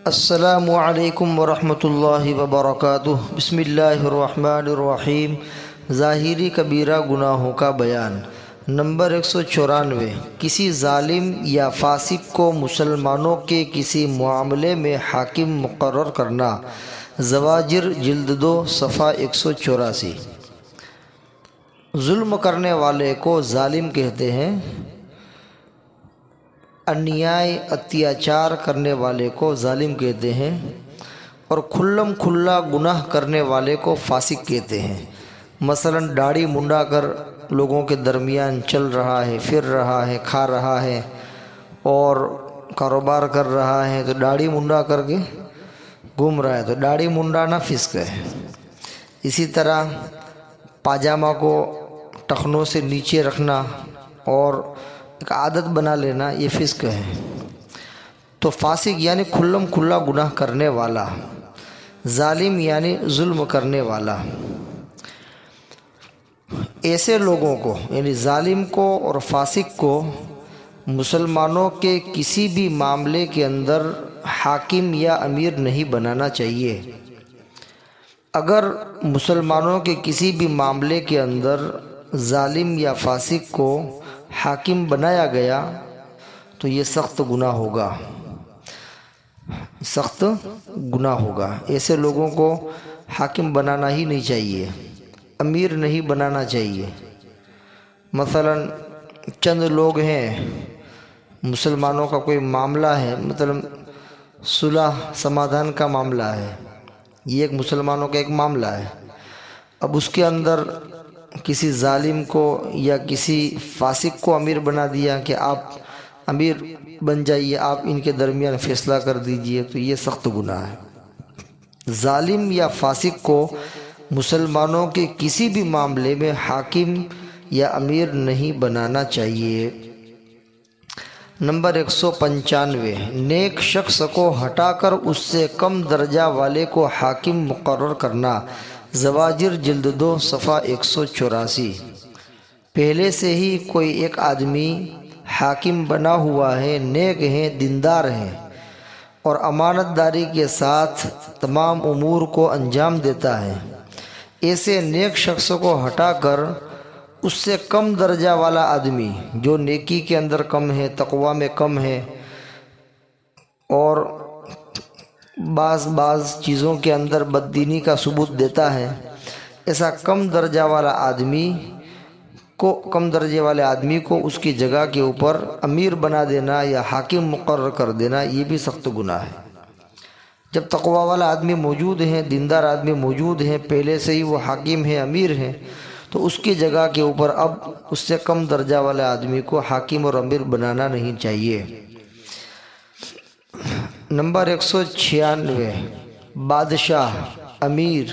السلام علیکم ورحمۃ اللہ وبرکاتہ۔ بسم اللہ الرحمن الرحیم۔ ظاہری کبیرہ گناہوں کا بیان۔ نمبر 194۔ کسی ظالم یا فاسق کو مسلمانوں کے کسی معاملے میں حاکم مقرر کرنا۔ زواجر جلد 2 صفحہ 184۔ ظلم کرنے والے کو ظالم کہتے ہیں، انیائے اتیاچار کرنے والے کو ظالم کہتے ہیں، اور کھلم کھلا گناہ کرنے والے کو فاسق کہتے ہیں۔ مثلا داڑھی منڈا کر لوگوں کے درمیان چل رہا ہے، پھر رہا ہے، کھا رہا ہے اور کاروبار کر رہا ہے، تو داڑھی منڈا کر کے گھوم رہا ہے، تو داڑھی منڈانا فسق ہے۔ اسی طرح پاجامہ کو ٹخنوں سے نیچے رکھنا اور ایک عادت بنا لینا، یہ فسق ہے۔ تو فاسق یعنی کھلم کھلا گناہ کرنے والا، ظالم یعنی ظلم کرنے والا۔ ایسے لوگوں کو یعنی ظالم کو اور فاسق کو مسلمانوں کے کسی بھی معاملے کے اندر حاکم یا امیر نہیں بنانا چاہیے۔ اگر مسلمانوں کے کسی بھی معاملے کے اندر ظالم یا فاسق کو حاکم بنایا گیا تو یہ سخت گناہ ہوگا، سخت گناہ ہوگا۔ ایسے لوگوں کو حاکم بنانا ہی نہیں چاہیے، امیر نہیں بنانا چاہیے۔ مثلا چند لوگ ہیں، مسلمانوں کا کوئی معاملہ ہے، مثلا صلح سمادھان کا معاملہ ہے، یہ ایک مسلمانوں کا ایک معاملہ ہے۔ اب اس کے اندر کسی ظالم کو یا کسی فاسق کو امیر بنا دیا کہ آپ امیر بن جائیے، آپ ان کے درمیان فیصلہ کر دیجئے، تو یہ سخت گناہ ہے۔ ظالم یا فاسق کو مسلمانوں کے کسی بھی معاملے میں حاکم یا امیر نہیں بنانا چاہیے۔ نمبر 195۔ نیک شخص کو ہٹا کر اس سے کم درجہ والے کو حاکم مقرر کرنا۔ زواجر جلد 2 صفحہ 184۔ پہلے سے ہی کوئی ایک آدمی حاکم بنا ہوا ہے، نیک ہے، دیندار ہے اور امانت داری کے ساتھ تمام امور کو انجام دیتا ہے، ایسے نیک شخص کو ہٹا کر اس سے کم درجہ والا آدمی جو نیکی کے اندر کم ہے، تقوی میں کم ہے اور بعض چیزوں کے اندر بددینی کا ثبوت دیتا ہے، ایسا کم درجہ والے آدمی کو اس کی جگہ کے اوپر امیر بنا دینا یا حاکم مقرر کر دینا، یہ بھی سخت گناہ ہے۔ جب تقوی والا آدمی موجود ہے، دیندار آدمی موجود ہے، پہلے سے ہی وہ حاکم ہے، امیر ہے، تو اس کی جگہ کے اوپر اب اس سے کم درجہ والے آدمی کو حاکم اور امیر بنانا نہیں چاہیے۔ نمبر 196۔ بادشاہ، امیر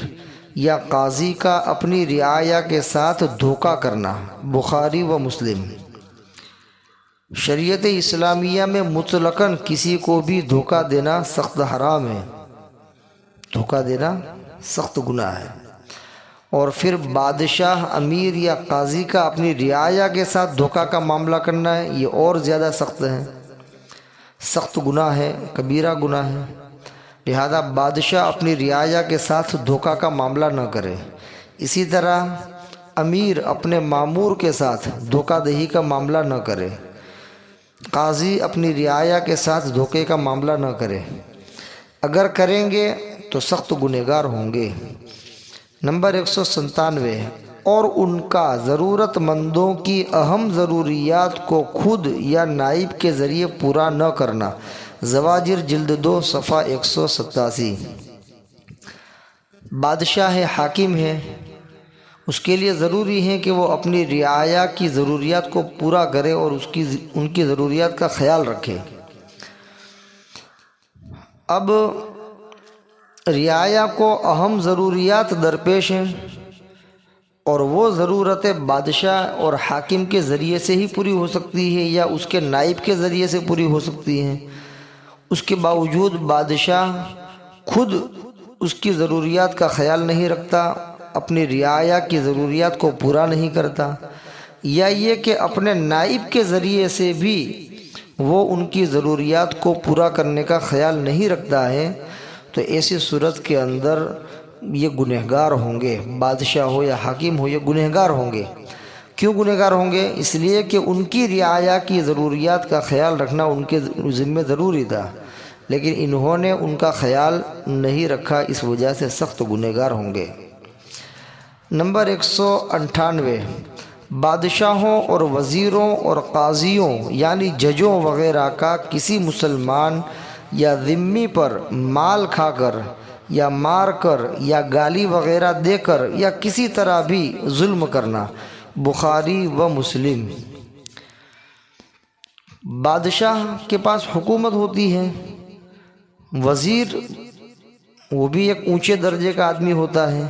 یا قاضی کا اپنی رعایا کے ساتھ دھوکہ کرنا۔ بخاری و مسلم۔ شریعت اسلامیہ میں مطلقاً کسی کو بھی دھوکہ دینا سخت حرام ہے، دھوکہ دینا سخت گناہ ہے۔ اور پھر بادشاہ، امیر یا قاضی کا اپنی رعایا کے ساتھ دھوکہ کا معاملہ کرنا ہے، یہ اور زیادہ سخت ہے، سخت گناہ ہے، کبیرہ گناہ ہے۔ لہذا بادشاہ اپنی رعایا کے ساتھ دھوکہ کا معاملہ نہ کرے۔ اسی طرح امیر اپنے مامور کے ساتھ دھوکہ دہی کا معاملہ نہ کرے۔ قاضی اپنی رعایا کے ساتھ دھوکے کا معاملہ نہ کرے، اگر کریں گے تو سخت گنہگار ہوں گے۔ نمبر 197۔ اور ان کا ضرورت مندوں کی اہم ضروریات کو خود یا نائب کے ذریعے پورا نہ کرنا۔ زواجر جلد 2 صفحہ 187۔ بادشاہ ہے، حاکم ہے، اس کے لیے ضروری ہے کہ وہ اپنی رعایا کی ضروریات کو پورا کرے اور ان کی ضروریات کا خیال رکھے۔ اب رعایا کو اہم ضروریات درپیش ہیں اور وہ ضرورتیں بادشاہ اور حاکم کے ذریعے سے ہی پوری ہو سکتی ہے یا اس کے نائب کے ذریعے سے پوری ہو سکتی ہیں۔ اس کے باوجود بادشاہ خود اس کی ضروریات کا خیال نہیں رکھتا، اپنی رعایا کی ضروریات کو پورا نہیں کرتا، یا یہ کہ اپنے نائب کے ذریعے سے بھی وہ ان کی ضروریات کو پورا کرنے کا خیال نہیں رکھتا ہے تو ایسی صورت کے اندر یہ گنہگار ہوں گے، بادشاہ ہو یا حاکم ہو یہ گنہگار ہوں گے۔ کیوں گنہگار ہوں گے؟ اس لیے کہ ان کی رعایا کی ضروریات کا خیال رکھنا ان کے ذمہ ضروری تھا، لیکن انہوں نے ان کا خیال نہیں رکھا، اس وجہ سے سخت گنہگار ہوں گے۔ نمبر 198، بادشاہوں اور وزیروں اور قاضیوں یعنی ججوں وغیرہ کا کسی مسلمان یا ذمی پر مال کھا کر یا مار کر یا گالی وغیرہ دے کر یا کسی طرح بھی ظلم کرنا۔ بخاری و مسلم۔ بادشاہ کے پاس حکومت ہوتی ہے، وزیر وہ بھی ایک اونچے درجے کا آدمی ہوتا ہے،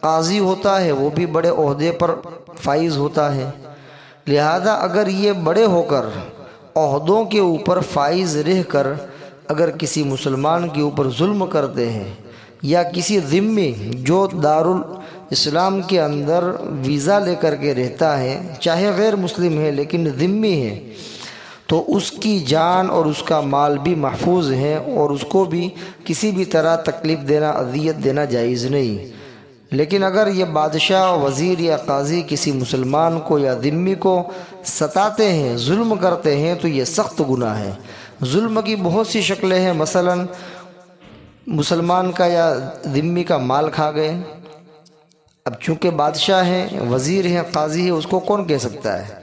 قاضی ہوتا ہے وہ بھی بڑے عہدے پر فائز ہوتا ہے، لہذا اگر یہ بڑے ہو کر عہدوں کے اوپر فائز رہ کر اگر کسی مسلمان کے اوپر ظلم کرتے ہیں یا کسی ذمی جو دارالاسلام کے اندر ویزا لے کر کے رہتا ہے، چاہے غیر مسلم ہے لیکن ذمی ہے، تو اس کی جان اور اس کا مال بھی محفوظ ہے اور اس کو بھی کسی بھی طرح تکلیف دینا، اذیت دینا جائز نہیں۔ لیکن اگر یہ بادشاہ، وزیر یا قاضی کسی مسلمان کو یا ذمی کو ستاتے ہیں، ظلم کرتے ہیں تو یہ سخت گناہ ہے۔ ظلم کی بہت سی شکلیں ہیں، مثلا مسلمان کا یا ذمی کا مال کھا گئے۔ اب چونکہ بادشاہ ہیں، وزیر ہیں، قاضی ہے، اس کو کون کہہ سکتا ہے؟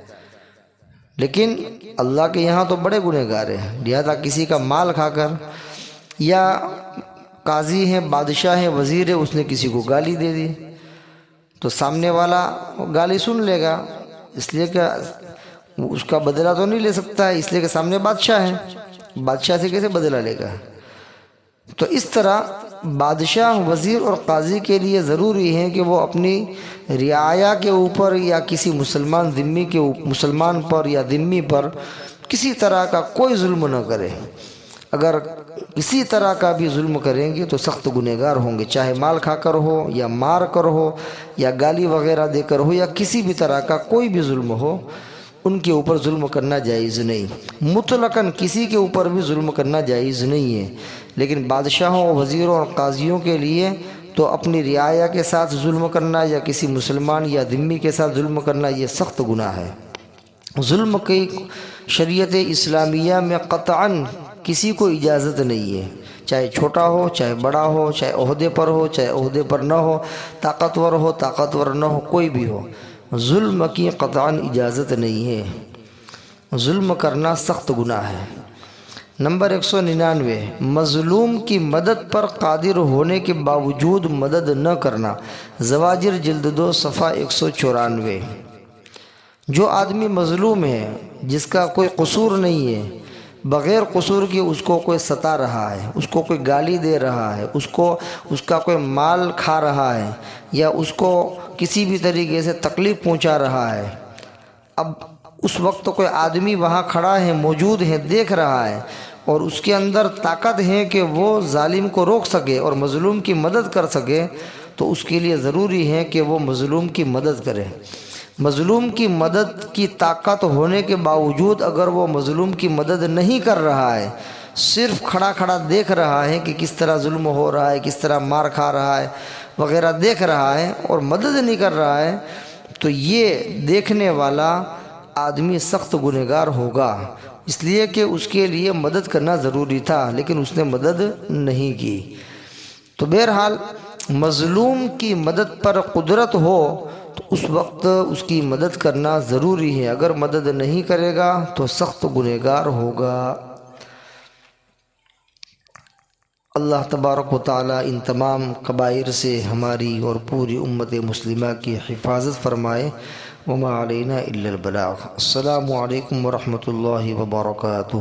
لیکن اللہ کے یہاں تو بڑے گنہگار ہیں، لہذا کسی کا مال کھا کر، یا قاضی ہیں، بادشاہ ہیں، وزیر ہے، اس نے کسی کو گالی دے دی تو سامنے والا گالی سن لے گا، اس لیے کہ اس کا بدلہ تو نہیں لے سکتا ہے، اس لیے کہ سامنے بادشاہ ہے، بادشاہ سے کیسے بدلہ لے گا؟ تو اس طرح بادشاہ، وزیر اور قاضی کے لیے ضروری ہے کہ وہ اپنی رعایا کے اوپر یا کسی مسلمان پر یا ذمی پر کسی طرح کا کوئی ظلم نہ کرے۔ اگر کسی طرح کا بھی ظلم کریں گے تو سخت گنہگار ہوں گے، چاہے مال کھا کر ہو یا مار کر ہو یا گالی وغیرہ دے کر ہو یا کسی بھی طرح کا کوئی بھی ظلم ہو، ان کے اوپر ظلم کرنا جائز نہیں۔ مطلقاً کسی کے اوپر بھی ظلم کرنا جائز نہیں ہے، لیکن بادشاہوں، وزیروں اور قاضیوں کے لیے تو اپنی رعایا کے ساتھ ظلم کرنا یا کسی مسلمان یا ذمی کے ساتھ ظلم کرنا یہ سخت گناہ ہے۔ ظلم کی شریعت اسلامیہ میں قطعاً کسی کو اجازت نہیں ہے، چاہے چھوٹا ہو، چاہے بڑا ہو، چاہے عہدے پر ہو، چاہے عہدے پر نہ ہو، طاقتور ہو، طاقتور نہ ہو، کوئی بھی ہو، ظلم کی قطعاً اجازت نہیں ہے۔ ظلم کرنا سخت گناہ ہے۔ نمبر 199، مظلوم کی مدد پر قادر ہونے کے باوجود مدد نہ کرنا۔ زواجر جلد 2 صفحہ 194۔ جو آدمی مظلوم ہے، جس کا کوئی قصور نہیں ہے، بغیر قصور کی اس کو کوئی ستا رہا ہے، اس کو کوئی گالی دے رہا ہے، اس کا کوئی مال کھا رہا ہے یا اس کو کسی بھی طریقے سے تکلیف پہنچا رہا ہے، اب اس وقت کوئی آدمی وہاں کھڑا ہے، موجود ہے، دیکھ رہا ہے اور اس کے اندر طاقت ہے کہ وہ ظالم کو روک سکے اور مظلوم کی مدد کر سکے، تو اس کے لیے ضروری ہے کہ وہ مظلوم کی مدد کرے۔ مظلوم کی مدد کی طاقت ہونے کے باوجود اگر وہ مظلوم کی مدد نہیں کر رہا ہے، صرف کھڑا کھڑا دیکھ رہا ہے کہ کس طرح ظلم ہو رہا ہے، کس طرح مار کھا رہا ہے وغیرہ دیکھ رہا ہے اور مدد نہیں کر رہا ہے، تو یہ دیکھنے والا آدمی سخت گنہگار ہوگا، اس لیے کہ اس کے لیے مدد کرنا ضروری تھا لیکن اس نے مدد نہیں کی۔ تو بہرحال مظلوم کی مدد پر قدرت ہو تو اس وقت اس کی مدد کرنا ضروری ہے، اگر مدد نہیں کرے گا تو سخت گنہگار ہوگا۔ اللہ تبارک و تعالی ان تمام کبائر سے ہماری اور پوری امت مسلمہ کی حفاظت فرمائے۔ وما علینا الا البلاغ۔ السلام علیکم ورحمۃ اللہ وبرکاتہ۔